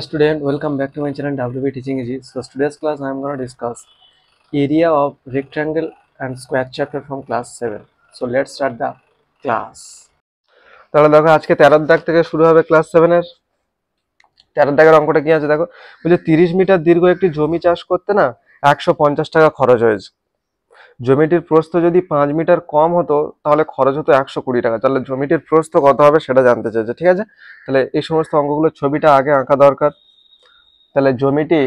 Student, welcome back to my channel WB Teaching Easy. So today's class I am going to discuss area of rectangle and square chapter from class 7. So let's start the class. তাহলে দেখো আজকে 13 দাগ থেকে শুরু হবে class 7 এর 13 দাগের অঙ্কটা কি আছে দেখো, বলে 30 মিটার দীর্ঘ একটি জমি চাষ করতে না 150 টাকা খরচ হয়েছে। জমিটির প্রস্থ যদি 5 মিটার কম হতো তাহলে খরচ হতো 120 টাকা। তাহলে জমিটির প্রস্থ কত হবে সেটা জানতে চাইছে, ঠিক আছে। তাহলে এই সমস্ত অঙ্কগুলোর ছবিটা আগে আঁকা দরকার। তাহলে জমিটি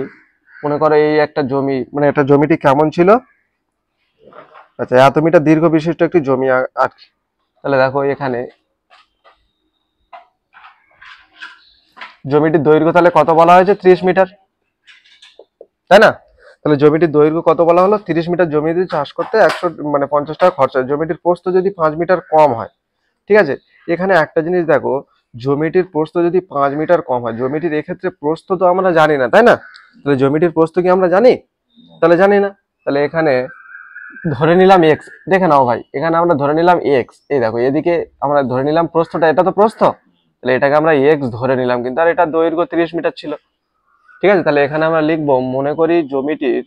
মনে করো এই একটা জমি, মানে একটা জমিটি কেমন ছিল, আচ্ছা এত মিটার দীর্ঘ বিশিষ্ট একটি জমি আর কি। তাহলে দেখো এখানে জমিটির দৈর্ঘ্য তাহলে কত বলা হয়েছে, 30 মিটার, তাই না। তাহলে জমিটির দৈর্ঘ্য কত বলা হলো, 30 মিটার। জমিতে চাষ করতে 150 টাকা খরচ হয়। জমিটির প্রস্থ যদি 5 মিটার কম হয়, ঠিক আছে। এখানে একটা জিনিস দেখো, জমিটির প্রস্থ যদি 5 মিটার কম হয়, জমিটির এক্ষেত্রে প্রস্থ তো আমরা জানি না, তাই না। তাহলে জমিটির প্রস্থ কি আমরা জানি, তাহলে জানি না। তাহলে এখানে ধরে নিলাম এক্স, দেখে নাও ভাই, এখানে আমরা ধরে নিলাম এক্স। এই দেখো এদিকে আমরা ধরে নিলাম প্রস্থটা, এটা তো প্রস্থ, তাহলে এটাকে আমরা এক্স ধরে নিলাম, কিন্তু আর এটা দৈর্ঘ্য 30 মিটার ছিল, ঠিক আছে। তাহলে এখানে আমরা লিখবো মনে করি জমিটির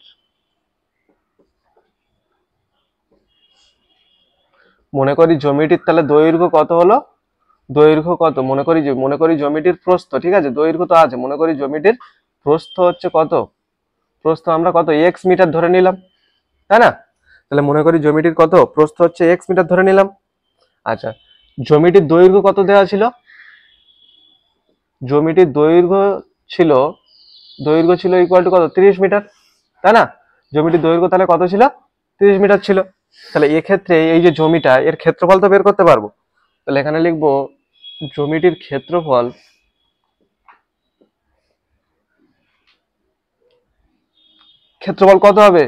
তাহলে দৈর্ঘ্য কত হলো, দৈর্ঘ্য কত মনে করি জমিটির প্রস্থ, ঠিক আছে। দৈর্ঘ্য তো আছে, মনে করি জমিটির প্রস্থ হচ্ছে কত, প্রস্থ আমরা কত এক্স মিটার ধরে নিলাম, তাই না। তাহলে মনে করি জমিটির কত প্রস্থ হচ্ছে এক্স মিটার ধরে নিলাম। আচ্ছা, জমিটির দৈর্ঘ্য কত দেওয়া ছিল, জমিটির দৈর্ঘ্য ছিল ইকুয়াল টু কত, 30 মিটার, তাই না। জমিটির দৈর্ঘ্য তাহলে কত ছিল, 30 মিটার ছিল। তাহলে এক্ষেত্রে এই যে জমিটা, এর ক্ষেত্রফল তো বের করতে পারবো। তাহলে এখানে লিখবো জমিটির ক্ষেত্রফল কত হবে,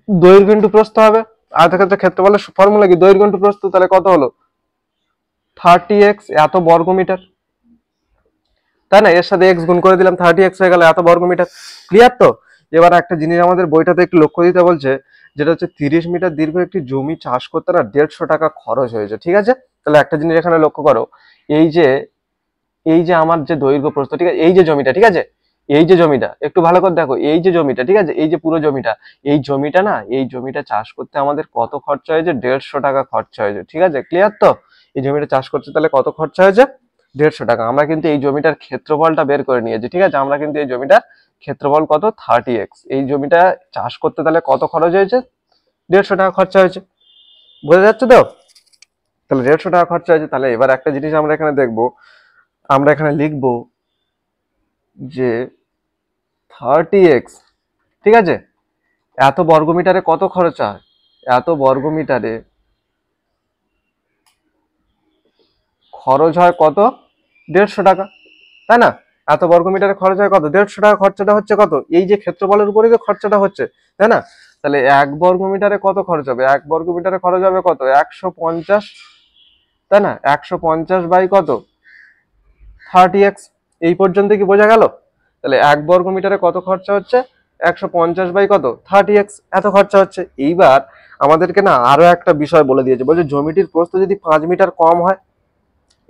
দৈর্ঘ্য ইন্টু প্রস্থ হবে। আয়তক্ষেত্রের ক্ষেত্রফলের ফর্মুলা কি, দৈর্ঘ্য ইন্টু প্রস্থ। তাহলে কত হলো, 30x, এত বর্গ মিটার, তাই না। এর সাথে এক্স গুণ করে দিলাম, 30x হয়ে গেল এত বর্গ মিটার। ক্লিয়ার তো। এবার একটা জিনিস আমাদের বইটাতে একটু লক্ষ্য দিতে বলছে, যেটা হচ্ছে 30 মিটার দীর্ঘ একটি জমি চাষ করতে না 150 টাকা খরচ হয়েছে, ঠিক আছে। তাহলে একটা জিনিস এখানে লক্ষ্য করো, এই যে আমার যে দৈর্ঘ্য প্রস্থ, ঠিক আছে, এই যে জমিটা, ঠিক আছে, এই যে জমিটা একটু ভালো করে দেখো, এই যে জমিটা, ঠিক আছে, এই যে পুরো জমিটা, এই জমিটা চাষ করতে আমাদের কত খরচা হয়েছে, 150 টাকা খরচা হয়েছে, ঠিক আছে। ক্লিয়ার তো। এই জমিটা চাষ করতে তাহলে কত খরচা হয়েছে, 150 টাকা। আমরা কিন্তু এই জমিটার ক্ষেত্রফলটা বের করে নিয়েছি, ঠিক আছে। আমরা কিন্তু এই জমিটার ক্ষেত্রফল কত, 30x। এই জমিটা চাষ করতে তাহলে কত খরচ হয়েছে, 150 টাকা খরচা হয়েছে, বোঝা যাচ্ছে তো। তাহলে 150 টাকা খরচা হয়েছে। তাহলে এবার একটা জিনিস আমরা এখানে দেখবো, আমরা এখানে লিখবো যে 30x, ঠিক আছে, এত বর্গমিটারে কত খরচ হয়, এত বর্গমিটারে খরচ হয় কত, 150 টাকা, তাই না। এত বর্গমিটারে খরচ হয় কত, 150 টাকা। খরচাটা হচ্ছে কত, এই যে ক্ষেত্রফলের উপরে যে খরচাটা হচ্ছে, তাই না। তাহলে 1 বর্গমিটারে কত খরচ হবে, 1 বর্গমিটারে খরচ হবে কত, 150, তাই না। 150 বাই কত, 30x। এই পর্যন্ত কি বোঝা গেল। তাহলে 1 বর্গমিটারে কত খরচা হচ্ছে, 150 বাই কত, 30x, এত খরচা হচ্ছে। এইবার আমাদেরকে না আরো একটা বিষয় বলে দিয়েছে, বলছে জমিটির প্রস্থ যদি 5 মিটার কম হয়।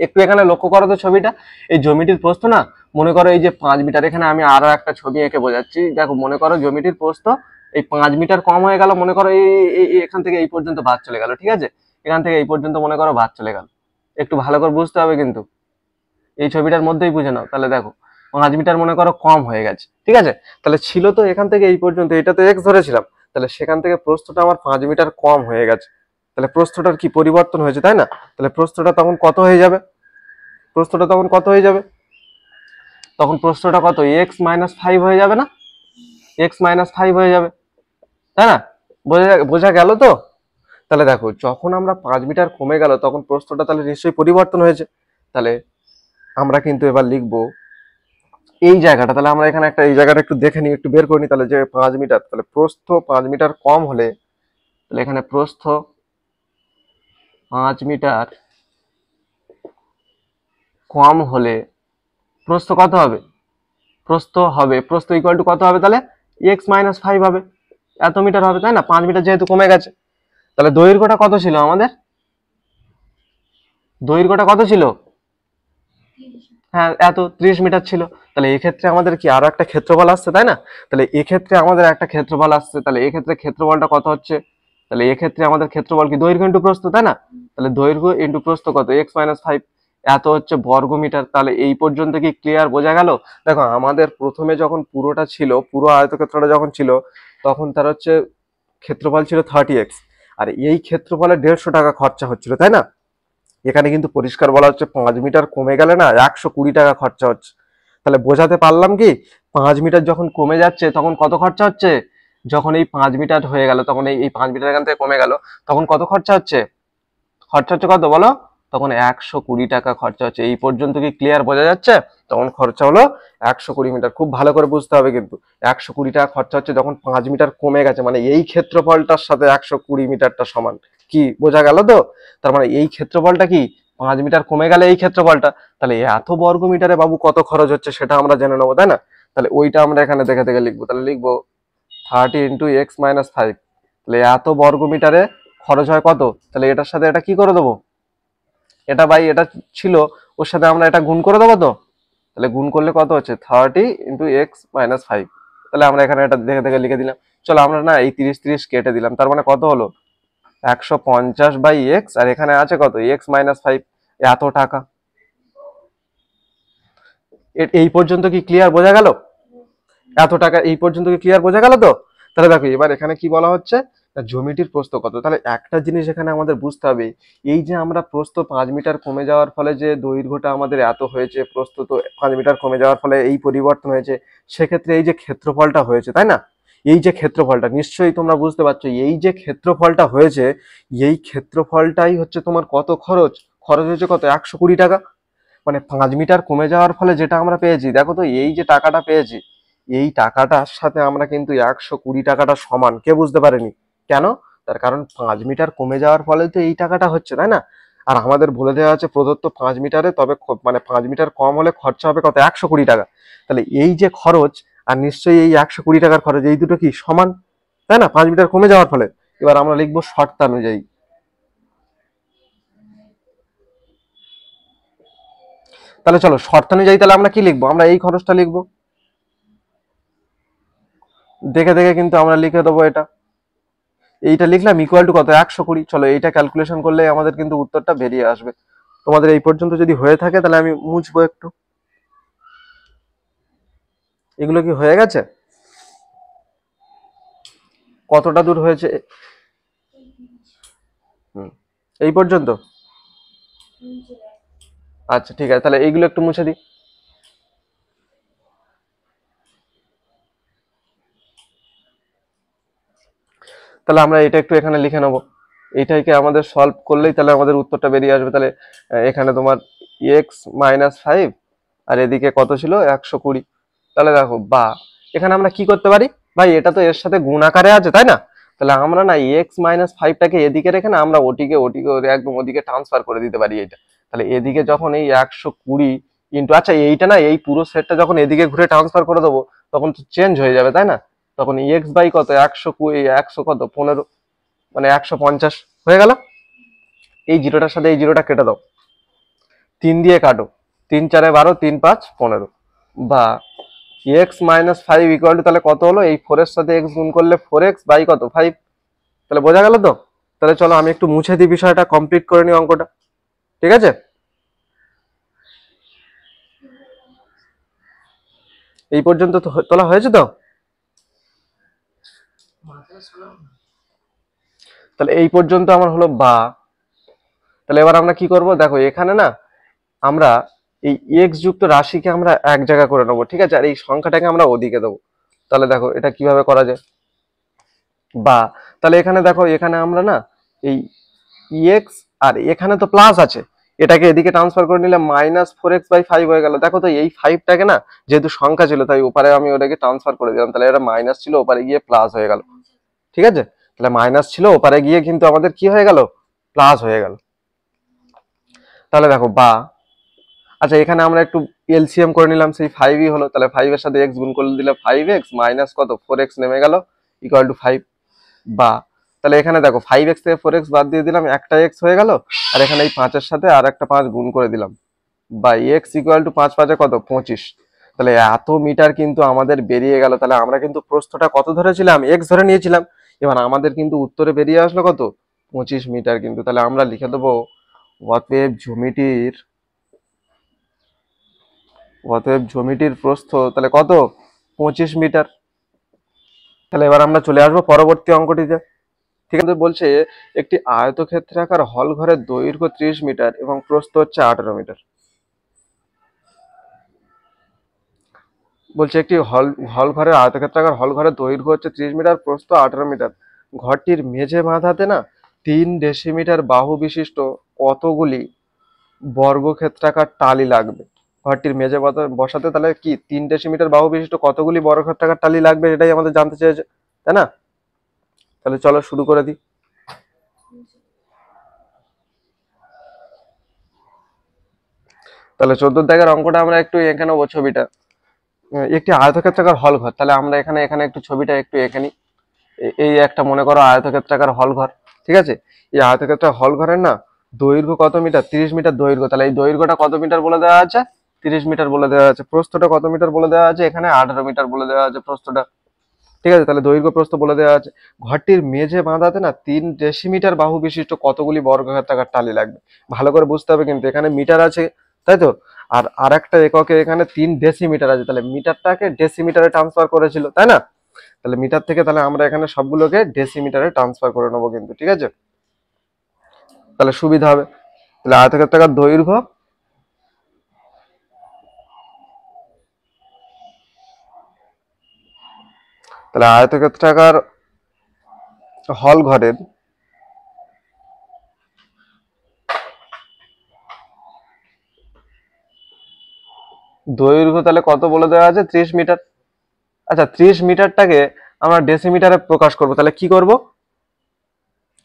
একটু এখানে লক্ষ্য করো তো ছবিটা, এই জমিটির প্রস্থ না, মনে করো এই যে 5 মিটার, এখানে আমি আরো একটা ছবি এঁকে বোঝাচ্ছি। দেখো মনে করো জমিটির প্রস্থ এই 5 মিটার কম হয়ে গেল, মনে করো এখান থেকে এই পর্যন্ত বাদ চলে গেল, ঠিক আছে। এখান থেকে এই পর্যন্ত মনে করো বাদ চলে গেল। একটু ভালো করে বুঝতে হবে কিন্তু, এই ছবিটার মধ্যেই বুঝে নাও। তাহলে দেখো 5 মিটার মনে করো কম হয়ে গেছে, ঠিক আছে। তাহলে ছিল তো এখান থেকে এই পর্যন্ত, এটা তো এক্স ধরেছিলাম, তাহলে সেখান থেকে প্রস্থটা আমার 5 মিটার কম হয়ে গেছে। তাহলে প্রস্থটার কি পরিবর্তন হয়েছে, তাই না। তাহলে প্রস্থটা তখন কত হয়ে যাবে, তখন প্রস্থটা কত, x-5 হয়ে যাবে না, x-5 হয়ে যাবে, তাই না। বোঝা গেল তো। তাহলে দেখো যখন আমরা 5 মিটার কমে গেল তখন প্রস্থটা তাহলে নিশ্চয়ই পরিবর্তন হয়েছে। তাহলে আমরা কিন্তু এবার লিখবো এই জায়গাটা, তাহলে আমরা এখানে একটা এই জায়গাটা একটু দেখে নিই, একটু বের করে নিই। তাহলে যে 5 মিটার, তাহলে প্রস্থ 5 মিটার কম হলে, তাহলে এখানে প্রস্থ 5 মিটার কম হলে প্রস্থ কত হবে, প্রস্থ ইকুয়াল টু কত হবে, তাহলে x-5 হবে, এত মিটার হবে, তাই না। 5 মিটার যেহেতু কমে গেছে। তাহলে দৈর্ঘ্যটা কত ছিল আমাদের, হ্যাঁ এত 30 মিটার ছিল। তাহলে এই ক্ষেত্রে আমাদের কি আরো একটা ক্ষেত্রফল আসছে, তাই না? তাহলে এক্ষেত্রে আমাদের একটা ক্ষেত্রফল আসছে, তাহলে এক্ষেত্রে ক্ষেত্রফলটা কত হচ্ছে? তাহলে এক্ষেত্রে আমাদের ক্ষেত্রফল কি দৈর্ঘ্য ইন্টু প্রস্থ, তাই না? তাহলে দৈর্ঘ্য ইন্টু প্রস্থ কত? x-5, এত হচ্ছে বর্গ মিটার। তাহলে এই পর্যন্ত কি ক্লিয়ার বোঝা গেল? দেখো আমাদের প্রথমে যখন পুরোটা ছিল, পুরো আয়তক্ষেত্রটা যখন ছিল, তখন তার হচ্ছে ক্ষেত্রফল ছিল 30x, আর এই ক্ষেত্রফলে 150 টাকা খরচা হচ্ছিল, তাই না? এখানে কিন্তু পরিষ্কার বলা হচ্ছে 5 মিটার কমে গেলে না 120 টাকা খরচা হচ্ছে। তাহলে বোঝাতে পারলাম কি, 5 মিটার যখন কমে যাচ্ছে তখন কত খরচা হচ্ছে? যখন এই 5 মিটার হয়ে গেল, তখন এই 5 মিটার এখান থেকে কমে গেল, তখন কত খরচা হচ্ছে? খরচা হচ্ছে কত বলো? তখন 120 টাকা খরচা হচ্ছে। এই পর্যন্ত কি ক্লিয়ার বোঝা যাচ্ছে? তখন খরচা হলো 120 মিটার। খুব ভালো করে বুঝতে হবে কিন্তু, 120 টাকা খরচা হচ্ছে যখন 5 মিটার কমে গেছে, মানে এই ক্ষেত্রফলটার সাথে 120 মিটারটা সমান। কি বোঝা গেল তো? তার মানে এই ক্ষেত্রফলটা কি 5 মিটার কমে গেলে এই ক্ষেত্রফলটা, তাহলে এত বর্গ মিটারে বাবু কত খরচ হচ্ছে সেটা আমরা জেনে নেবো, তাই না? তাহলে ওইটা আমরা এখানে দেখে দেখে লিখবো। তাহলে লিখবো 30 × x-5, তাহলে এত বর্গ মিটারে খরচ হয় কত? তাহলে এটার সাথে এটা কি করে দেবো? এটা বাই এটা ছিল, ওর সাথে আমরা এটা গুণ করে দেবো তো। তাহলে গুণ করলে কত হচ্ছে? 30 × x-5। তাহলে আমরা এখানে এটা দেখে দেখে লিখে দিলাম। চলো আমরা না এই 30 কেটে দিলাম, তার মানে কত হলো? 150/x, আর এখানে আছে কত? x-5, এত টাকা। এই পর্যন্ত কি ক্লিয়ার বোঝা গেল? এত টাকা এই পর্যন্ত কি ক্লিয়ার বোঝা গেল তো? তাহলে দেখো এবার এখানে কি বলা হচ্ছে, জমিটির প্রস্থ কত। তাহলে একটা জিনিস এখানে আমাদের বুঝতে হবে, এই যে আমরা প্রস্থ 5 মিটার কমে যাওয়ার ফলে যে দৈর্ঘ্যটা আমাদের এত হয়েছে, প্রস্থ তো 5 মিটার কমে যাওয়ার ফলে এই পরিবর্তন হয়েছে, সেক্ষেত্রে এই যে ক্ষেত্রফলটা হয়েছে, তাই না? এই যে ক্ষেত্রফলটা নিশ্চয়ই তোমরা বুঝতে পারছো, এই যে ক্ষেত্রফলটা হয়েছে, এই ক্ষেত্রফলটাই হচ্ছে তোমার কত খরচ? খরচ হয়েছে কত? 120 টাকা। মানে 5 মিটার কমে যাওয়ার ফলে যেটা আমরা পেয়েছি, দেখো তো এই যে টাকাটা পেয়েছি, এই টাকাটার সাথে আমরা কিন্তু 120 টাকাটা সমান। কে বুঝতে পারেনি? কেন? তার কারণ 5 মিটার কমে যাওয়ার ফলে তো এই টাকাটা হচ্ছে, তাই না? আর আমাদের বলে দেওয়া আছে প্রদত্ত 5 মিটারে, তবে মানে 5 মিটার কম হলে খরচা হবে কত? 120 টাকা। তাহলে এই যে খরচ, আর নিশ্চয়ই এই 120 টাকার খরচ, এই দুটো কি সমান, তাই না? 5 মিটার কমে যাওয়ার ফলে। এবার আমরা লিখবো শর্তানুযায়ী। তাহলে চলো শর্তানুযায়ী, তাহলে আমরা কি লিখবো? আমরা এই খরচটা লিখবো, দেখে দেখে কিন্তু আমরা লিখে দেবো এটা। এইটা লিখলাম ইকুয়াল টু কত? 120। চলো এইটা ক্যালকুলেশন করলে আমাদের কিন্তু উত্তরটা বেরিয়ে আসবে। তোমাদের এই পর্যন্ত যদি হয়ে থাকে তাহলে আমি মুছবো একটু। এগুলো কি হয়ে গেছে? কতটা দূর হয়েছে? হুম, এই পর্যন্ত। আচ্ছা ঠিক আছে, তাহলে এইগুলো একটু মুছে দিই। তাহলে আমরা এটা একটু এখানে লিখে নেবো। এইটাকে আমাদের সলভ করলেই তাহলে আমাদের উত্তরটা বেরিয়ে আসবে। তাহলে এখানে তোমার x-5, আর এদিকে কত ছিল? 120। তাহলে দেখো, বা এখানে আমরা কি করতে পারি, ভাই এটা তো এর সাথে গুণ আকারে আছে, তাই না? তাহলে আমরা না x-5টাকে এদিকে রেখে না আমরা ওটিকে ওটিকে একদম ওদিকে ট্রান্সফার করে দিতে পারি এইটা। তাহলে এদিকে যখন এই 120 ইন্টু, আচ্ছা এইটা না, এই পুরো সেটটা যখন এদিকে ঘুরে ট্রান্সফার করে দেবো, তখন তো চেঞ্জ হয়ে যাবে, তাই না? তখন এক্স বাই কত? 120, 100 কত? 15, মানে 150 হয়ে গেল। এই জিরোটার সাথে এই জিরোটা কেটে দাও, 3 দিয়ে কাটো, 3×4 = 12, 3×5 = 15। বা x-5 ইকুয়াল টু, তাহলে কত হলো? এই 4 এর সাথে x গুণ করলে 4x বাই কত? 5। তাহলে বোঝা গেল তো? তাহলে চলো আমি একটু মুছে দিই, বিষয়টা কমপ্লিট করে নিই অঙ্কটা। ঠিক আছে, এই পর্যন্ত তো তোলা হয়েছে তো? তাহলে এই পর্যন্ত আমার হলো বা। তাহলে এবার আমরা কি করব, দেখো এখানে না আমরা এই এক্স যুক্ত রাশিকে আমরা এক জায়গা করে নেবো, ঠিক আছে? আর এই সংখ্যাটাকে আমরা ওদিকে দেবো। তাহলে দেখো এটা কিভাবে করা যায়। বা তাহলে এখানে দেখো, এখানে আমরা না এই এক্স, আর এখানে তো প্লাস আছে, এটাকে এদিকে ট্রান্সফার করে নিলে -4x/5 হয়ে গেল। দেখো তো এই 5টাকে না, যেহেতু সংখ্যা ছিল তাই ওপারে আমি ওটাকে ট্রান্সফার করে দিলাম, তাহলে এটা মাইনাস ছিল ওপারে গিয়ে প্লাস হয়ে গেল। ঠিক আছে, তাহলে মাইনাস ছিল ওপারে গিয়ে কিন্তু আমাদের কি হয়ে গেল? প্লাস হয়ে গেল। তাহলে দেখো বা, আচ্ছা এখানে আমরা একটু এলসিএম করে নিলাম, সেই 5ই হলো। তাহলে 5 এর সাথে এক্স গুণ করলে দিলে 5x মাইনাস কত? 4x নেমে গেল, ইকুয়াল টু 5। বা তাহলে এখানে দেখো 5x থেকে 4x বাদ দিয়ে দিলাম, একটা x হয়ে গেল, আর এখানে এই 5 এর সাথে আর একটা 5 গুণ করে দিলাম, বা এক্স ইকুয়াল টু 5 5 কত 25। তাহলে এত মিটার কিন্তু আমাদের বেরিয়ে গেল। তাহলে আমরা কিন্তু প্রস্থটা কত ধরেছিলাম, এক্স ধরে নিয়েছিলাম। এবার আমাদের কিন্তু উত্তরে বেরিয়ে আসলো কত 25 মিটার কিন্তু। তাহলে আমরা লিখে দেবো অতএব জ্যামিতির প্রস্থ তাহলে কত 25 মিটার। তাহলে এবার আমরা চলে আসবো পরবর্তী অঙ্কটিতে। ঠিক আছে, বলছে একটি আয়তক্ষেত্রাকার হল ঘরের দৈর্ঘ্য 30 মিটার এবং প্রস্থ হচ্ছে 18 মিটার। বলছে একটি হল ঘরের আয়তক্ষেত্রাকার হল ঘরের দৈর্ঘ্য হচ্ছে 30 মিটার, প্রস্থ 18 মিটার। ঘরটির মেঝে বাঁধাতে না 3 ডেসিমিটার বাহু বিশিষ্ট কতগুলি বর্গক্ষেত্রাকার টালি লাগবে? ঘরটির মেঝে বসাতে তাহলে কি 3 ডেসিমিটার বাহু বিশিষ্ট কতগুলি বর্গক্ষেত্রাকার টালি লাগবে, এটাই আমাদের জানতে চেয়েছে, তাই না? তাহলে চলো শুরু করে দিই। তাহলে 14 দাগের অঙ্কটা আমরা একটু এখানে ছবিটা, একটি আয়তক্ষেত্রাকার হল ঘর। তাহলে আমরা এখানে এখানে একটু ছবিটা একটু এঁকে নিই। এই একটা মনে করো আয়তক্ষেত্রাকার হল ঘর, ঠিক আছে? এই আয়তক্ষেত্রাকার হল ঘরের না দৈর্ঘ্য কত মিটার, 30 মিটার দৈর্ঘ্য। তাহলে এই দৈর্ঘ্যটা কত মিটার বলে দেওয়া আছে, 30 মিটার বলে দেওয়া আছে। প্রস্থটা কত মিটার বলে দেওয়া আছে, এখানে 18 মিটার বলে দেওয়া আছে প্রস্থটা, ঠিক আছে? তাহলে দৈর্ঘ্য প্রস্থ বলে দেওয়া আছে। ঘরটির মেঝে বাঁধাতে না 3 ডেসিমিটার বাহু বিশিষ্ট কতগুলি বর্গক্ষেত্রাকার টালি লাগবে? ভালো করে বুঝতে হবে কিন্তু, এখানে মিটার আছে, তাই তো? আর আরেকটা এককে এখানে 3 ডেসিমিটার আছে, তাহলে মিটারটাকে ডেসিমিটারে ট্রান্সফার করেছিল, তাই না? তাহলে মিটার থেকে তাহলে আমরা এখানে সবগুলোকে ডেসিমিটারে ট্রান্সফার করে নেবো কিন্তু, ঠিক আছে? তাহলে সুবিধা হবে। তাহলে আয়তক্ষেত্রাকার দৈর্ঘ্য তাহলে আয়তক্ষেত্রাকার হল ঘরের দৈর্ঘ্য তাহলে কত বলে দেওয়া আছে, 30 মিটার। আচ্ছা, 30 মিটারটাকে আমরা ডেসিমিটারে প্রকাশ করব। তাহলে কি করব,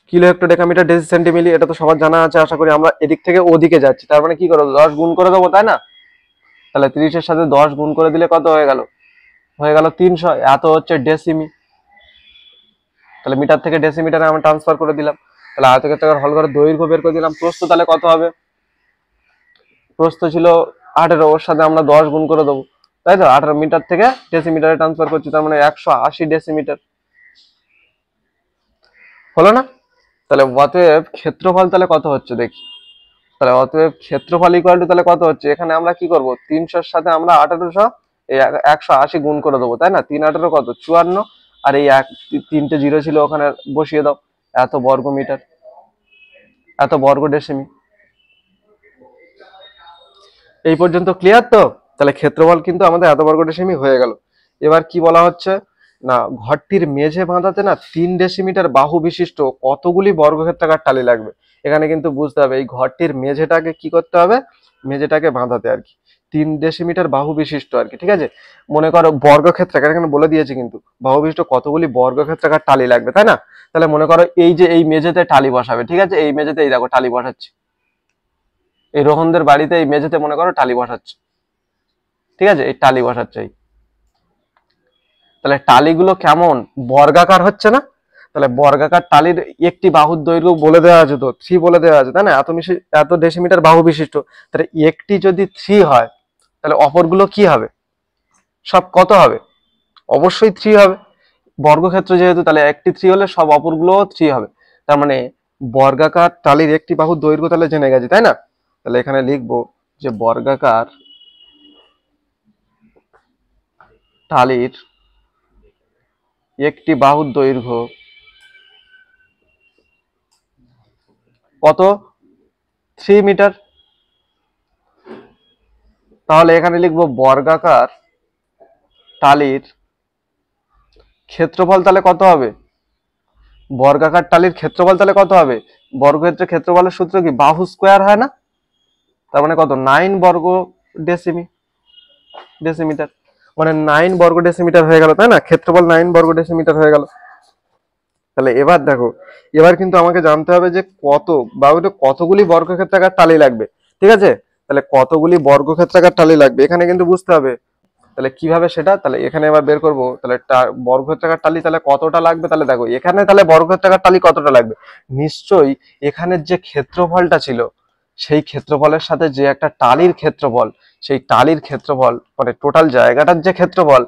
কিলো হেক্টর ডেকামিটার ডেসি সেন্টিমিলি, এটা তো সবার জানা আছে আশা করি। আমরা এদিক থেকে ওদিকে যাচ্ছি, তার মানে কি করবো, 10 গুণ করে দেবো, তাই না? তাহলে 30 এর সাথে 10 গুণ করে দিলে কত হয়ে গেল, 300। এত হচ্ছে ডেসিমি। তাহলে মিটার থেকে ডেসিমিটারে আমরা ট্রান্সফার করে দিলাম। তাহলে আয়তক্ষেত্রাকার হল ঘরের দৈর্ঘ্য বের করে দিলাম। প্রস্থ তাহলে কত হবে, প্রস্থ ছিল 18, ওর সাথে আমরা 10 গুণ করে দেবো, তাই তো? 18 মিটার থেকে ডেসিমিটারে ট্রান্সফার করছি, তার মানে 180 ডেসিমিটার হলো না? তাহলে অতএব ক্ষেত্রফল তাহলে কত হচ্ছে দেখি। তাহলে অতএব ক্ষেত্রফল ইকুয়াল টু তাহলে কত হচ্ছে, এখানে আমরা কি করব, 300-র সাথে আমরা 1800 এই 180 গুণ করে দেবো, তাই না? 3 18 কত 54, আর এই তিনটে জিরো ছিল ওখানে বসিয়ে দাও। এত বর্গ মিটার, এত বর্গ ডেসিমি। এই পর্যন্ত ক্লিয়ার তো? তাহলে ক্ষেত্রফল কিন্তু আমাদের এত বর্গ ডেসিমি হয়ে গেল। এবার কি বলা হচ্ছে না, ঘরটির মেঝে বাঁধাতে না 3 ডেসিমিটার বাহু বিশিষ্ট কতগুলি বর্গক্ষেত্রাকার টালি লাগবে? এখানে কিন্তু বুঝতে হবে এই ঘরটির মেঝেটাকে কি করতে হবে, মেঝেটাকে বাঁধাতে আর কি 3 ডেসিমিটার বাহু বিশিষ্ট আর কি, ঠিক আছে? মনে করো বর্গক্ষেত্রাকার, এখানে বলে দিয়েছে কিন্তু বাহু বিশিষ্ট কতগুলি বর্গক্ষেত্রাকার টালি লাগবে, তাই না? তাহলে মনে করো এই যে এই মেঝেতে টালি বসাবে, ঠিক আছে? এই মেঝেতে এই দেখো টালি বসাচ্ছে, এই রোহনদের বাড়িতে এই মেঝেতে মনে করো টালি বসাচ্ছে, ঠিক আছে? এই টালি বসাচ্ছে। তাহলে টালিগুলো কেমন, বর্গাকার হচ্ছে না? তাহলে বর্গাকার টালির একটি বাহুর দৈর্ঘ্য বলে দেওয়া আছে, তো 3 বলে দেওয়া আছে, তাই না? এত ডেসিমিটার বাহু বিশিষ্ট। তাহলে একটি যদি 3 হয়, তাহলে অপরগুলো কি হবে, সব কত হবে, অবশ্যই 3 হবে। বর্গক্ষেত্র যেহেতু, তাহলে একটি 3 হলে সব অপরগুলোও 3 হবে। তার মানে বর্গাকার টালির একটি বাহুর দৈর্ঘ্য তাহলে জেনে গেছি, তাই না? তাহলে এখানে লিখবো যে বর্গাকার টালির একটি বাহুর দৈর্ঘ্য কত, 3 মিটার। তাহলে এখানে লিখবো বর্গাকার টালির ক্ষেত্রফল তাহলে কত হবে, বর্গাকার টালির ক্ষেত্রফল তাহলে কত হবে, বর্গক্ষেত্রের ক্ষেত্রফলের সূত্র কি, বাহু স্কোয়ার হয় না? তার মানে কত 9 বর্গ ডেসিমিটার, মানে 9 বর্গ ডেসিমিটার হয়ে গেল, তাই না? ক্ষেত্রফল 9 বর্গ ডেসিমিটার হয়ে গেল। তাহলে এবার দেখো, এবার কিন্তু আমাকে জানতে হবে যে কতগুলি বর্গক্ষেত্রাকার টালি লাগবে, ঠিক আছে? তাহলে কতগুলি বর্গক্ষেত্রাকার টালি লাগবে এখানে কিন্তু বুঝতে হবে। তাহলে কিভাবে সেটা, তাহলে এখানে এবার বের করব। তাহলে বর্গক্ষেত্রাকার টালি তাহলে কতটা লাগবে, তাহলে দেখো এখানে তাহলে বর্গক্ষেত্রাকার টালি কতটা লাগবে, নিশ্চয়ই এখানের যে ক্ষেত্রফলটা ছিল সেই ক্ষেত্রফলের সাথে যে একটা টালির ক্ষেত্রফল, সেই টালির ক্ষেত্রফল মানে টোটাল জায়গাটার যে ক্ষেত্রফল,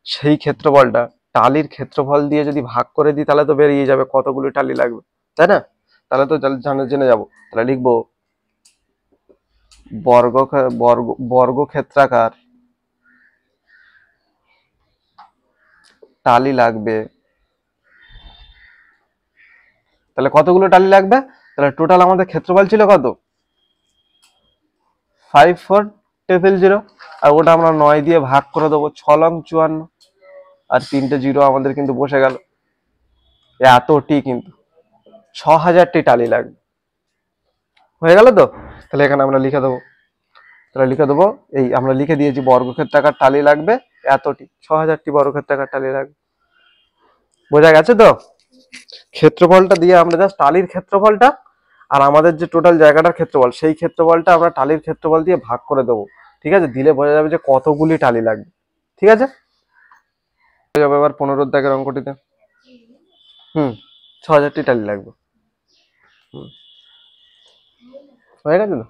সেই ক্ষেত্রফলটা টালির ক্ষেত্রফল দিয়ে যদি ভাগ করে দিই তাহলে তো বেরিয়ে যাবে কতগুলি টালি লাগবে, তাই না? তাহলে তো জেনে যাবো। তাহলে লিখবো বর্গ বর্গ বর্গক্ষেত্রাকার টালি লাগবে। তাহলে কতগুলো টালি লাগবে? তাহলে টোটাল আমাদের ক্ষেত্রফল ছিল কত? 5400, আর ওটা আমরা 9 দিয়ে ভাগ করে দেবো, 6 লং 54, আর 3টে জিরো আমাদের কিন্তু বসে গেল। এতটি কিন্তু 6000টি টালি লাগবে। হয়ে গেল তো? তাহলে এখানে আমরা লিখে দেবো, তাহলে লিখে দেবো এই আমরা লিখে দিয়েছি বর্গক্ষেত্রাকার টালি লাগবে এতটি, 6000টি বর্গক্ষেত্রাকার টালি লাগবে। বোঝা গেছে তো? ক্ষেত্রফলটা দিয়ে আমরা জাস্ট টালির ক্ষেত্রফলটা আর আমাদের যে টোটাল জায়গাটার ক্ষেত্রফল, সেই ক্ষেত্রফলটা আমরা টালির ক্ষেত্রফল দিয়ে ভাগ করে দেবো। ঠিক আছে, দিলে বোঝা যাবে যে কতগুলি টালি লাগবে। ঠিক আছে, হয়ে যাবে। এবার 15 দাগের অঙ্কটিতে 6000টি টালি লাগবে। হয়ে গেছে তো?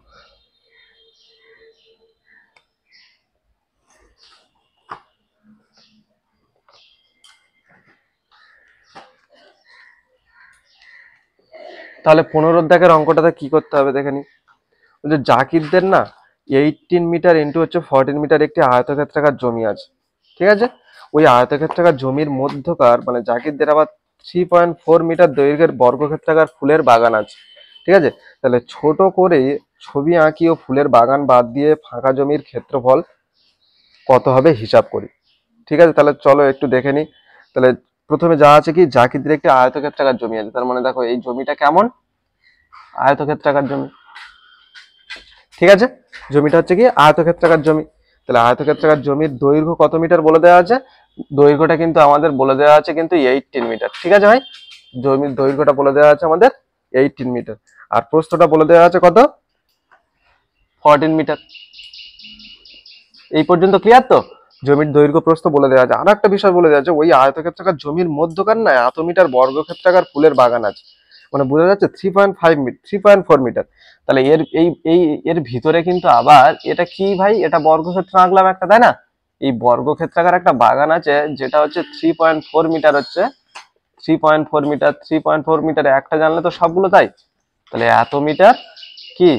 তাহলে 15 দাগের অঙ্কটাতে কি করতে হবে দেখে নি। যে জাকিরদের না 18 মিটার ইন্টু হচ্ছে 14 মিটার একটি আয়তক্ষেত্রাকার জমি আছে। ঠিক আছে, ওই আয়তক্ষেত্রাকার জমির মধ্যকার মানে জাকিরদের আবার 3.4 মিটার দৈর্ঘ্যের বর্গক্ষেত্রাকার ফুলের বাগান আছে। ঠিক আছে, তাহলে ছোট করে ছবি আঁকি ও ফুলের বাগান বাদ দিয়ে ফাঁকা জমির ক্ষেত্রফল কত হবে হিসাব করি। ঠিক আছে, তাহলে চলো একটু দেখে নি। তাহলে প্রথমে যা আছে কি, জাকিরদের একটি আয়তক্ষেত্রাকার জমি আছে, তার মানে দেখো এই জমিটা কেমন, আয়তক্ষেত্রাকার জমি। ঠিক আছে, জমিটা হচ্ছে কি আয়তক্ষেত্রাকার জমি। তাহলে আয়তক্ষেত্রাকার জমির দৈর্ঘ্য কত মিটার বলে দেওয়া আছে? দৈর্ঘ্যটা কিন্তু আমাদের বলে দেওয়া আছে কিন্তু 18 মিটার। ঠিক আছে ভাই, জমির দৈর্ঘ্যটা বলে দেওয়া আছে আমাদের 18 মিটার, আর প্রস্থটা বলে দেওয়া আছে কত? 14 মিটার। এই পর্যন্ত ক্লিয়ার তো? জমির দৈর্ঘ্য প্রস্থ বলে দেওয়া আছে। আর একটা বিষয় বলে দেওয়া আছে, ওই আয়তক্ষেত্রাকার জমির মধ্যকার না এত মিটার বর্গক্ষেত্রাকার ফুলের বাগান আছে, মানে বোঝা যাচ্ছে 3.4 মিটার। তাহলে এর এই এই এর ভিতরে কিন্তু আবার এটা কি ভাই, এটা বর্গক্ষেত্র আঁকলাম একটা, তাই না? এই বর্গক্ষেত্রাকার একটা বাগান আছে যেটা হচ্ছে 3.4 মিটার, হচ্ছে 3.4 মিটার। 3.4 মিটারে একটা জানলে তো সবগুলো তাই। তাহলে এত মিটার কি,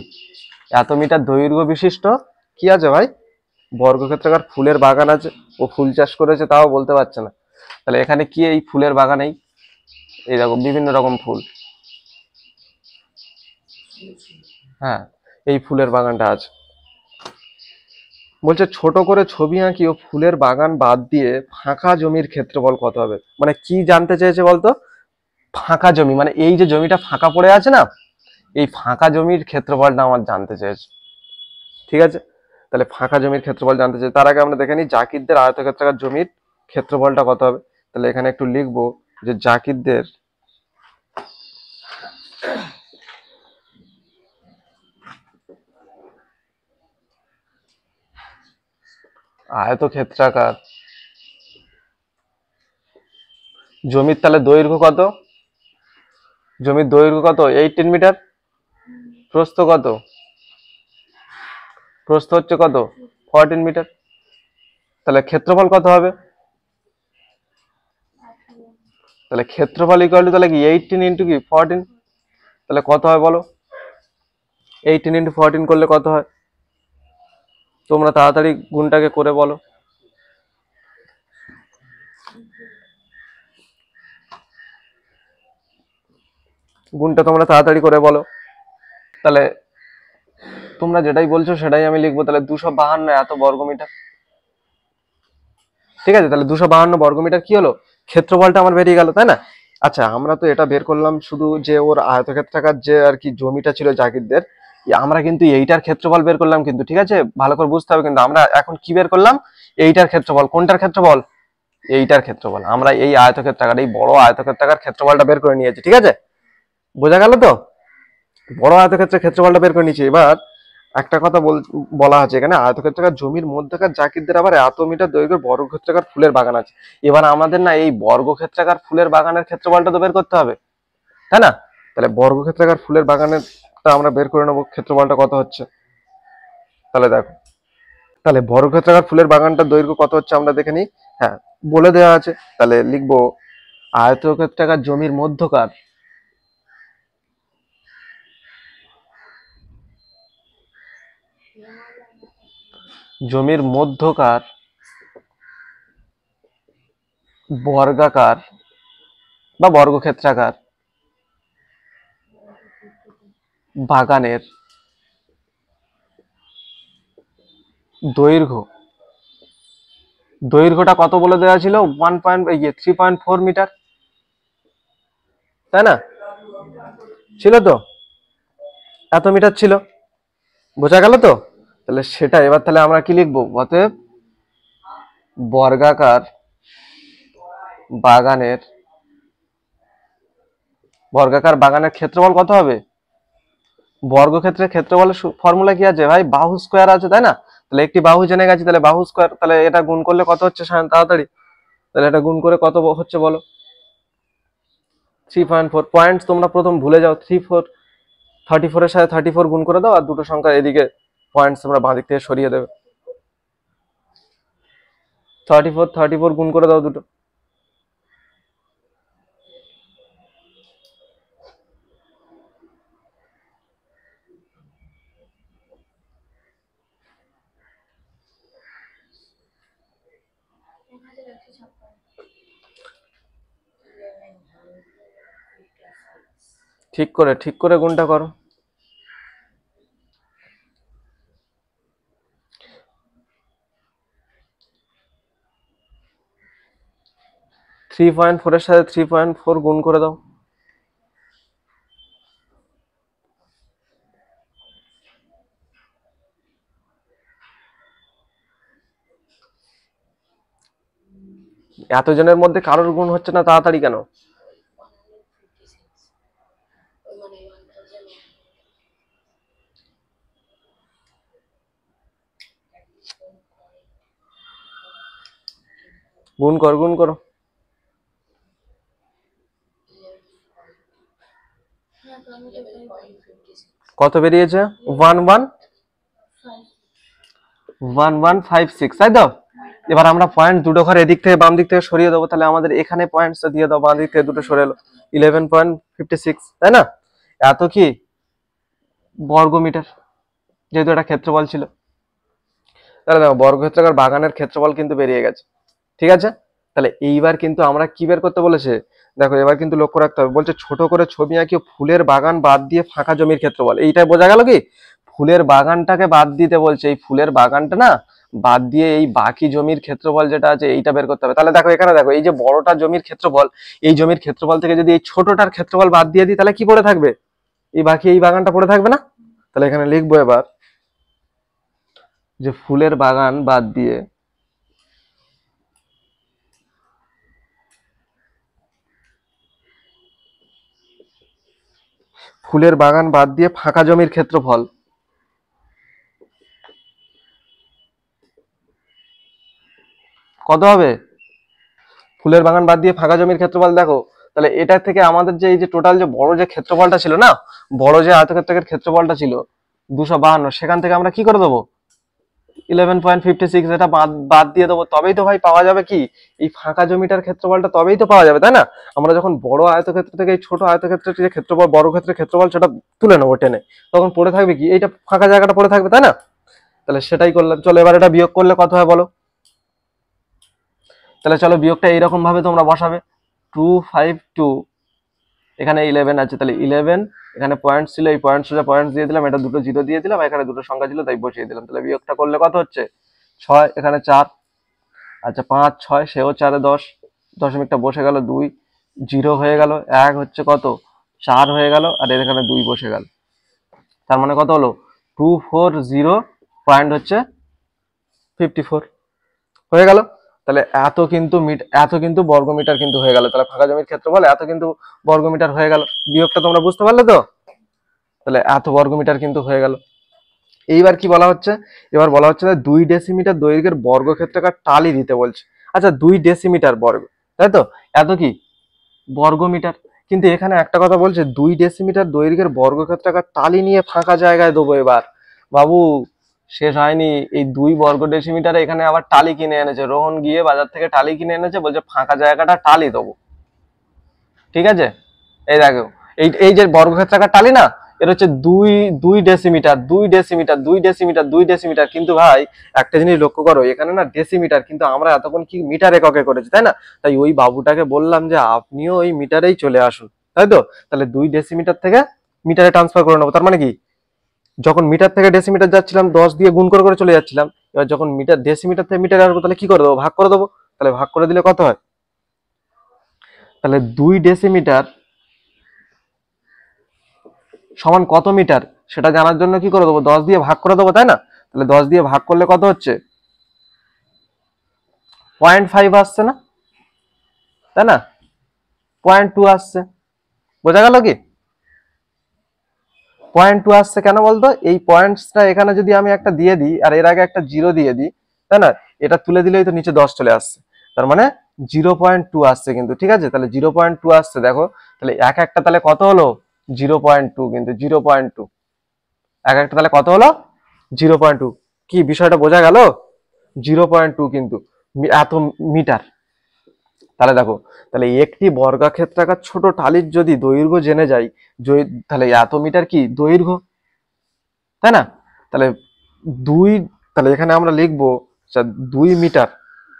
এত মিটার দৈর্ঘ্য বিশিষ্ট কি আছে ভাই, বর্গক্ষেত্রাকার ফুলের বাগান আছে। ও ফুল চাষ করেছে তাও বলতে পারছে না। তাহলে এখানে কি এই ফুলের বাগানেই এই রকম বিভিন্ন রকম ফুল, হ্যাঁ এই ফুলের বাগানটা আছে। বলছে ছোট করে ছবি আঁকি ও ফুলের বাগান বাদ দিয়ে ফাঁকা জমির ক্ষেত্রফল কত হবে। মানে কি জানতে চেয়েছে বলতো? ফাঁকা জমি মানে এই যে জমিটা ফাঁকা পড়ে আছে না, এই ফাঁকা জমির ক্ষেত্রফলটা আমার জানতে চেয়েছে। ঠিক আছে, তাহলে ফাঁকা জমির ক্ষেত্রফল জানতে চাই, তার আগে আমরা দেখে নিই জাকিরদের আয়তক্ষেত্রাকার জমির ক্ষেত্রফলটা কত হবে। তাহলে এখানে একটু লিখবো যে জাকিরদের আয়তক্ষেত্রাকার জমির তাহলে দৈর্ঘ্য কত, জমির দৈর্ঘ্য কত 18 মিটার, প্রস্থ কত, প্রস্থ হচ্ছে কত 14 মিটার। তাহলে ক্ষেত্রফল কত হবে? তাহলে ক্ষেত্রফল ইকুয়াল টু তাহলে কি 18 ইন্টু কি 14, তাহলে কত হয় বলো? 18 ইন্টু 14 করলে কত হয়? তোমরা তাড়াতাড়ি গুণটাকে করে বলো। গুণটা তোমরা তাড়াতাড়ি করে বলো। তাহলে তোমরা যেটাই বলছো সেটাই আমি লিখবো। তাহলে 252 এত বর্গমিটার। ঠিক আছে, তাহলে 252 বর্গমিটার কি হলো, ক্ষেত্রফলটা আমার বেরিয়ে গেল, তাই না? আচ্ছা, আমরা তো এটা বের করলাম শুধু যে ওর আয়তক্ষেত্রাকার যে আর কি জমিটা ছিল জাকিরদের, আমরা কিন্তু এইটার ক্ষেত্রফল বের করলাম কিন্তু। ঠিক আছে, ভালো করে বুঝতে হবে কিন্তু। আমরা এখন কি বের করলাম? এইটার ক্ষেত্রফল। কোনটার ক্ষেত্রফল? এইটার ক্ষেত্রফল। আমরা এই আয়তক্ষেত্রাকার, এই বড় আয়তক্ষেত্রাকার ক্ষেত্রফলটা বের করে নিয়েছি। ঠিক আছে, বোঝা গেল তো? বড় আয়তক্ষেত্রের ক্ষেত্রফলটা বের করে নিয়েছি। এবার একটা কথা বলা আছে এখানে, আয়তক্ষেত্রাকার জমির মধ্যকার জাকিরদের আবার এত মিটার দৈর্ঘ্যের বর্গক্ষেত্রাকার ফুলের বাগান আছে। এবার আমাদের না এই বর্গক্ষেত্রাকার ফুলের বাগানের ক্ষেত্রফলটা তো বের করতে হবে, তাই না? তাহলে বর্গক্ষেত্রাকার ফুলের বাগানের বর্গক্ষেত্রটা আমরা বের করে নেবো ক্ষেত্রফলটা কত হচ্ছে। তাহলে দেখো, তাহলে বর্গক্ষেত্রাকার ফুলের বাগানটার দৈর্ঘ্য কত হচ্ছে আমরা দেখে নিই। হ্যাঁ, বলে দেওয়া আছে। তাহলে লিখবো আয়তক্ষেত্রাকার জমির মধ্যকার বর্গাকার বা বর্গক্ষেত্রাকার বাগানের দৈর্ঘ্যটা কত বলে দেওয়া ছিল? 3.4 মিটার, তাই না? ছিল তো, এত মিটার ছিল, বোঝা গেল তো? তাহলে সেটা এবার তাহলে আমরা কি লিখবো? অতএব বর্গাকার বাগানের ক্ষেত্রফল কত হবে? বর্গক্ষেত্রের ক্ষেত্রফলের ফর্মুলা কি আছে ভাই? বাহু স্কয়ার আছে, তাই না? তাহলে একটি বাহু জেনে গেছি, তাহলে বাহু স্কয়ার, তাহলে এটা গুণ করলে কত হচ্ছে তাড়াতাড়ি? তাহলে এটা গুণ করে কত হচ্ছে বলো? 3.4 পয়েন্টস তোমরা প্রথম ভুলে যাও। 34 এর সাথে 34 গুণ করে দাও, আর দুটো সংখ্যা এদিকে পয়েন্টস তোমরা বাঁ দিক থেকে সরিয়ে দেবে। 34 গুণ করে দাও দুটো। ঠিক করে গুণটা করো। থ্রি পয়েন্ট ফোর এর সাথে 3.4 গুণ করে দাও। এতজনের মধ্যে কারোর গুণ হচ্ছে না তাড়াতাড়ি কেন? গুণ করো। কত বেরিয়েছে? 1156, তাই তো? এবার আমরা পয়েন্ট দুটো ঘর এদিক থেকে বাম দিক থেকে সরিয়ে দেবো, তাহলে আমাদের এখানে পয়েন্টসটা দিয়ে দাও, বাম দিক থেকে দুটো সরে এলো, 11.56, তাই না? এত কি বর্গমিটার, যেহেতু এটা ক্ষেত্রফল ছিল। তাহলে দেখো বর্গক্ষেত্রাকার বাগানের ক্ষেত্রফল কিন্তু বেরিয়ে গেছে, ঠিক আছে? তাহলে এইবার কিন্তু আমরা কি বের করতে বলেছে? দেখো এবার কিন্তু লক্ষ্য রাখতে হবে, বলছে ছোট করে ছবি আঁকিয়ে ফুলের বাগান বাদ দিয়ে ফাঁকা জমির ক্ষেত্রফল। এইটাই বোঝা গেল কি? ফুলের বাগানটাকে বাদ দিতে বলছে, এই ফুলের বাগানটা না বাদ দিয়ে এই বাকি জমির ক্ষেত্রফল যেটা আছে এইটা বের করতে হবে। তাহলে দেখো এখানে দেখো, এই যে বড়টা জমির ক্ষেত্রফল, এই জমির ক্ষেত্রফল থেকে যদি এই ছোটটার ক্ষেত্রফল বাদ দিয়ে দিই, তাহলে কি পড়ে থাকবে? এই বাকি এই বাগানটা পড়ে থাকবে না? তাহলে এখানে লিখবো এবার যে ফুলের বাগান বাদ দিয়ে ফাঁকা জমির ক্ষেত্রফল কত হবে? ফুলের বাগান বাদ দিয়ে ফাঁকা জমির ক্ষেত্রফল দেখো, তাহলে এটা থেকে আমাদের যে এই যে টোটাল যে বড় যে ক্ষেত্রফলটা ছিল না, বড় যে আয়তক্ষেত্রের ক্ষেত্রফলটা ছিল 252, সেখান থেকে আমরা কি করে দেবো? 11.56, এটা বাদ দিয়ে দেবো, তবেই তো ভাই পাওয়া যাবে কি এই ফাঁকা জমিটার ক্ষেত্রফলটা, তবেই তো পাওয়া যাবে, তাই না? আমরা যখন বড় আয়তক্ষেত্র থেকে এই ছোট আয়তক্ষেত্রের যে ক্ষেত্রফল, বড় ক্ষেত্রের ক্ষেত্রফল সেটা তুলে নেবো টেনে, তখন পড়ে থাকবে কি এইটা ফাঁকা জায়গাটা পড়ে থাকবে, তাই না? তাহলে সেটাই করলাম। চলো এবার এটা বিয়োগ করলে কত হয় বলো? তাহলে চলো বিয়োগটা এইরকম ভাবে তোমরা বসাবে, 252, এখানে 11 আছে, তাহলে 11, এখানে পয়েন্ট ছিল, এই পয়েন্ট সোজা পয়েন্ট দিয়ে দিলাম, এটা দুটো জিরো দিয়ে দিলাম, এখানে দুটো সংখ্যা ছিল তাই বসিয়ে দিলাম। তাহলে বিয়োগটা করলে কত হচ্ছে? 6, এখানে 4, আচ্ছা 5 6, সেও 4-এ 10, দশমিকটা বসে গেল, 2 জিরো হয়ে গেল, 1 হচ্ছে কত 4 হয়ে গেল, আর এর এখানে 2 বসে গেল। তার মানে কত হলো? 240 পয়েন্ট হচ্ছে 54 হয়ে গেল। তাহলে এত কিন্তু বর্গমিটার কিন্তু হয়ে গেল। তাহলে ফাঁকা জমির ক্ষেত্রফল এত কিন্তু বর্গমিটার হয়ে গেল। বিয়োগটা তোমরা বুঝতে পারলে তো? তাহলে এত বর্গমিটার কিন্তু হয়ে গেল। এইবার কি বলা হচ্ছে? এবার বলা হচ্ছে যে 2 ডেসিমিটার দৈর্ঘ্যের বর্গক্ষেত্রাকার টালি দিতে বলছে। আচ্ছা 2 ডেসিমিটার বর্গ, তাই তো? এত কি বর্গমিটার, কিন্তু এখানে একটা কথা বলছে 2 ডেসিমিটার দৈর্ঘ্যের বর্গক্ষেত্রাকার টালি নিয়ে ফাঁকা জায়গায় দেবো। এবার বাবু শেষ হয়নি, এই 2 বর্গ ডেসিমিটারে এখানে আবার টালি কিনে এনেছে রোহন, গিয়ে বাজার থেকে টালি কিনে এনেছে, বলছে ফাঁকা জায়গাটা টালি দেবো। ঠিক আছে, এই দেখো, এই এই যে বর্গক্ষেত্রাকার টালি না, এটা হচ্ছে দুই দুই ডেসিমিটার 2 ডেসিমিটার 2 ডেসিমিটার 2 ডেসিমিটার। কিন্তু ভাই একটা জিনিস লক্ষ্য করো, এখানে না ডেসিমিটার, কিন্তু আমরা এতক্ষণ কি মিটার এককে করেছি, তাই না? তাই ওই বাবুটাকে বললাম যে আপনিও ওই মিটারেই চলে আসুন, তাই তো? তাহলে 2 ডেসিমিটার থেকে মিটারে ট্রান্সফার করে নেবো। তার মানে কি, যখন মিটার থেকে ডেসিমিটার যাচ্ছিলাম 10 দিয়ে গুণ করে করে চলে যাচ্ছিলাম, এবার যখন মিটার ডেসিমিটার থেকে মিটারে আসবো তাহলে কি করে দেবো, ভাগ করে দেবো। তাহলে ভাগ করে দিলে কত হয়, তাহলে 2 ডেসিমিটার সমান কত মিটার সেটা জানার জন্য কি করে দেবো, 10 দিয়ে ভাগ করে দেবো, তাই না? তাহলে 10 দিয়ে ভাগ করলে কত হচ্ছে, 0.5 আসছে না, তাই না? 0.2 আসছে, বোঝা গেল কি? 0.2 আসছে কেন বলতো, এই পয়েন্টসটা এখানে যদি আমি একটা দিয়ে দিই আর এর আগে একটা জিরো দিয়ে দিই, তাই না? এটা তুলে দিলেই তো নিচে 10 চলে আসছে, তার মানে 0.2 আসছে কিন্তু। ঠিক আছে, তাহলে 0.2 আসছে, দেখো তাহলে এক একটা তাহলে কত হলো, 0.2, কিন্তু 0.2 এক একটা তাহলে কত হলো, 0.2। কি বিষয়টা বোঝা গেল? 0.2 কিন্তু এত মিটার। তাহলে দেখো, তাহলে একটি বর্গাক্ষেত্রাকার ছোট টালির যদি দৈর্ঘ্য জেনে যাই, তাহলে এত মিটার কি দৈর্ঘ্য, তাই না? তাহলে দুই, তাহলে এখানে আমরা লিখবো 2 মিটার,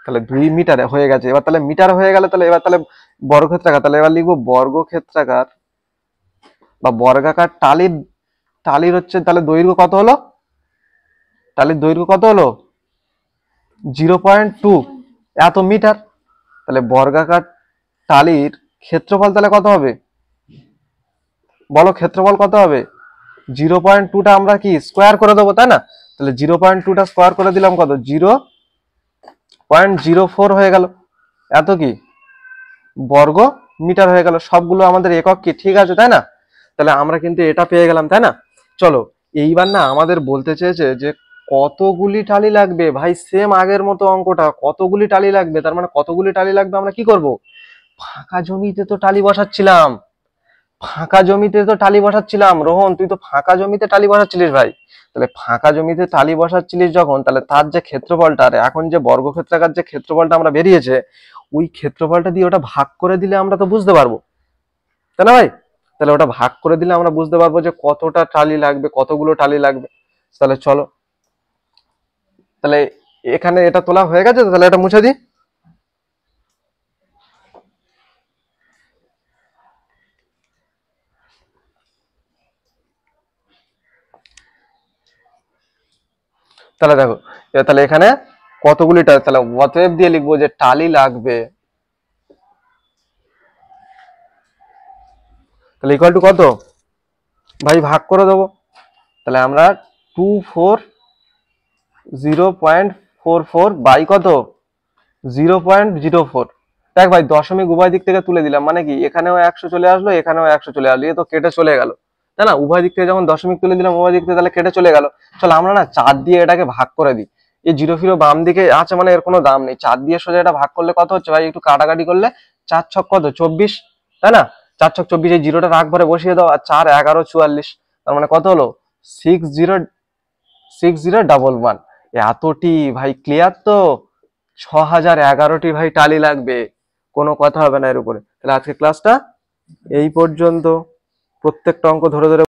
তাহলে 2 মিটার হয়ে গেছে। এবার তাহলে মিটার হয়ে গেলে তাহলে এবার তাহলে বর্গক্ষেত্রাকার, তাহলে এবার লিখবো বর্গক্ষেত্রাকার বা বর্গাকার টালির, টালির হচ্ছে তাহলে দৈর্ঘ্য কত হলো, টালির দৈর্ঘ্য কত হলো, 0.2 এত মিটার। তাহলে বর্গাকার টালির ক্ষেত্রফল তাহলে কত হবে, বলো ক্ষেত্রফল কত হবে, 0.2টা আমরা কি স্কোয়ার করে দেবো, তাই না? তাহলে 0.2টা স্কোয়ার করে দিলাম কত, 0.04 হয়ে গেল, এত কি বর্গ মিটার হয়ে গেল। সবগুলো আমাদের একক কি ঠিক আছে, তাই না? তাহলে আমরা কিন্তু এটা পেয়ে গেলাম, তাই না? চলো, এইবার না আমাদের বলতে চেয়েছে যে কতগুলি টালি লাগবে। ভাই সেম আগের মতো অঙ্কটা, কতগুলি টালি লাগবে, তার মানে কতগুলি টালি লাগবে আমরা কি করব, ফাঁকা জমিতে তো টালি বসাচ্ছিলাম, ফাঁকা জমিতে তো টালি বসাচ্ছিলাম। রোহন তুই তো ফাঁকা জমিতে টালি বসাচ্ছিলিস ভাই। তাহলে ফাঁকা জমিতে টালি বসাচ্ছিলিস যখন, তাহলে তার যে ক্ষেত্রফলটা, আর এখন যে বর্গক্ষেত্রাকার যে ক্ষেত্রফলটা আমরা বেরিয়েছে, ওই ক্ষেত্রফলটা দিয়ে ওটা ভাগ করে দিলে আমরা তো বুঝতে পারবো, তাই না ভাই? তাহলে ওটা ভাগ করে দিলে আমরা বুঝতে পারবো যে কতটা টালি লাগবে, কতগুলো টালি লাগবে। তাহলে চলো, তাহলে এখানে এটা তোলা হয়ে গেছে, তাহলে এটা মুছে দিই। তাহলে দেখো, তাহলে এখানে কতগুলি টালি, তাহলে অতএব দিয়ে লিখবো যে টালি লাগবে, তাহলে ইকুয়াল টু কত ভাই, ভাগ করে দেবো। তাহলে আমরা 0.44 বাই কত, 0.04। দেখ ভাই, দশমিক উভয় দিক থেকে তুলে দিলাম, মানে কি এখানেও 100 চলে আসলো, এখানেও 100 চলে আসলো, এ তো কেটে চলে গেল, তাই না? উভয় দিক থেকে যখন দশমিক তুলে দিলাম উভয় দিক থেকে, তাহলে কেটে চলে গেল। চলো আমরা না 4 দিয়ে এটাকে ভাগ করে দিই। এই জিরো ফিরো বাম দিকে আছে মানে এর কোনো দাম নেই, 4 দিয়ে সোজা এটা ভাগ করলে কত হচ্ছে ভাই, একটু কাটাকাটি করলে 4 ছক কত 24, তাই না? 4 ছক 24, এই জিরোটা রাগ ভরে বসিয়ে দাও, আর 4 11 44, তার মানে কত হলো, 6011। এতটি ভাই, ক্লিয়ার তো? 6011টি ভাই টালি লাগবে, কোনো কথা হবে না এর উপরে। তাহলে আজকে ক্লাসটা এই পর্যন্ত, প্রত্যেকটা অঙ্ক ধরে ধরে